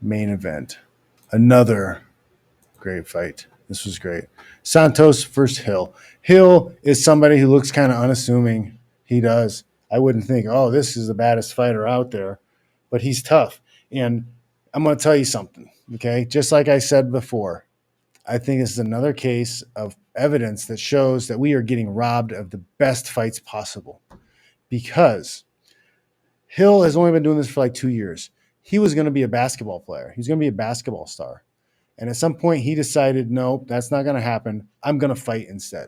Main event. Another great fight. This was great. Santos versus Hill. Hill is somebody who looks kind of unassuming. He does. I wouldn't think, oh, this is the baddest fighter out there, but he's tough. And I'm going to tell you something, okay? Just like I said before, I think this is another case of evidence that shows that we are getting robbed of the best fights possible because Hill has only been doing this for like 2 years. He was going to be a basketball player. He's going to be a basketball star. And at some point, he decided, nope, that's not going to happen. I'm going to fight instead.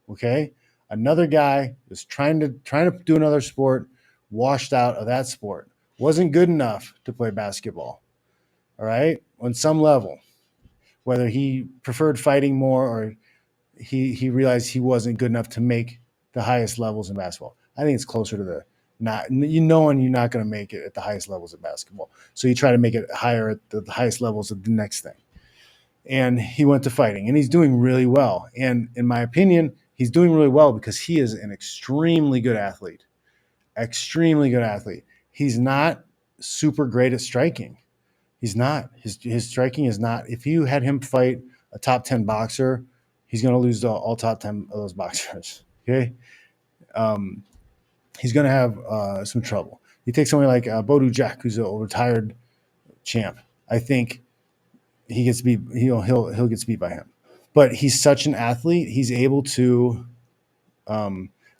Okay. Another guy was trying to do another sport, washed out of that sport, wasn't good enough to play basketball. All right. On some level, whether he preferred fighting more or he realized he wasn't good enough to make the highest levels in basketball. I think it's closer to the not knowing you're not going to make it at the highest levels of basketball. So you try to make it higher at the highest levels of the next thing. And he went to fighting, and he's doing really well. And in my opinion, he's doing really well because he is an extremely good athlete. Extremely good athlete. He's not super great at striking. He's not. His striking is not. If you had him fight a top 10 boxer, he's going to lose to all top 10 of those boxers. Okay. He's going to have some trouble. You take somebody like Bodu Jack, who's a retired champ. I think he gets beat. He'll get beat by him. But he's such an athlete. He's able to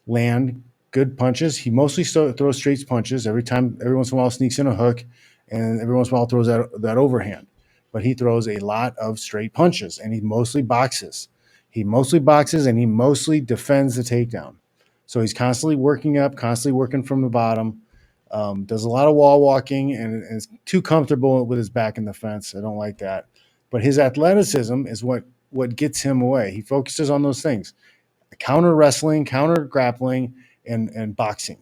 land good punches. He mostly throws straight punches. Every once in a while, sneaks in a hook, and every once in a while throws that overhand. But he throws a lot of straight punches, and he mostly boxes. He mostly boxes, and he mostly defends the takedown. So he's constantly working up, constantly working from the bottom. Does a lot of wall walking, and is too comfortable with his back in the fence. I don't like that. But his athleticism is what gets him away. He focuses on those things: counter wrestling, counter grappling, and boxing.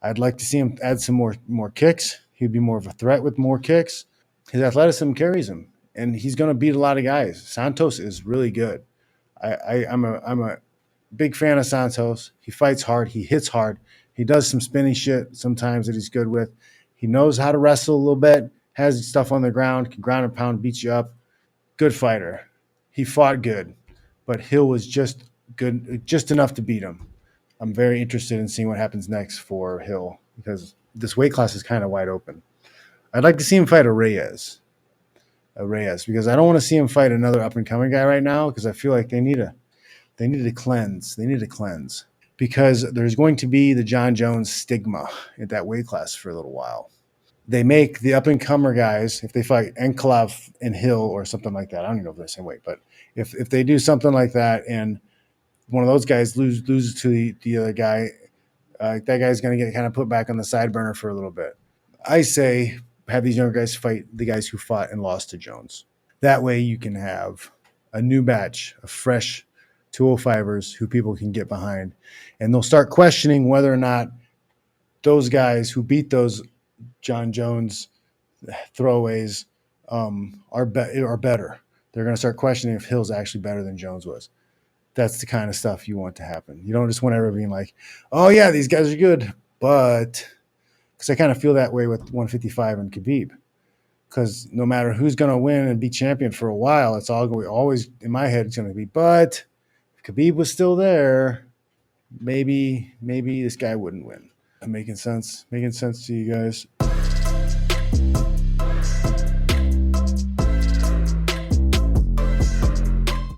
I'd like to see him add some more kicks. He'd be more of a threat with more kicks. His athleticism carries him, and he's going to beat a lot of guys. Santos is really good. I'm a big fan of Santos. He fights hard. He hits hard. He does some spinny shit sometimes that he's good with. He knows how to wrestle a little bit, has stuff on the ground, can ground and pound, beat you up. Good fighter. He fought good, but Hill was just good, just enough to beat him. I'm very interested in seeing what happens next for Hill because this weight class is kind of wide open. I'd like to see him fight a Reyes, because I don't want to see him fight another up and coming guy right now because I feel like they need to cleanse. They need to cleanse because there's going to be the John Jones stigma at that weight class for a little while. They make the up and comer guys, if they fight Enclave and Hill or something like that, I don't even know if they're the same weight, but if they do something like that and one of those guys loses to the other guy, that guy's going to get kind of put back on the side burner for a little bit. I say have these younger guys fight the guys who fought and lost to Jones. That way you can have a new batch of fresh 205ers who people can get behind. And they'll start questioning whether or not those guys who beat those John Jones throwaways are better. They're going to start questioning if Hill's actually better than Jones was. That's the kind of stuff you want to happen. You don't just want everyone being like, oh, yeah, these guys are good. But because I kind of feel that way with 155 and Khabib. Because no matter who's going to win and be champion for a while, it's always in my head, it's going to be, but if Khabib was still there, maybe this guy wouldn't win. Making sense to you guys?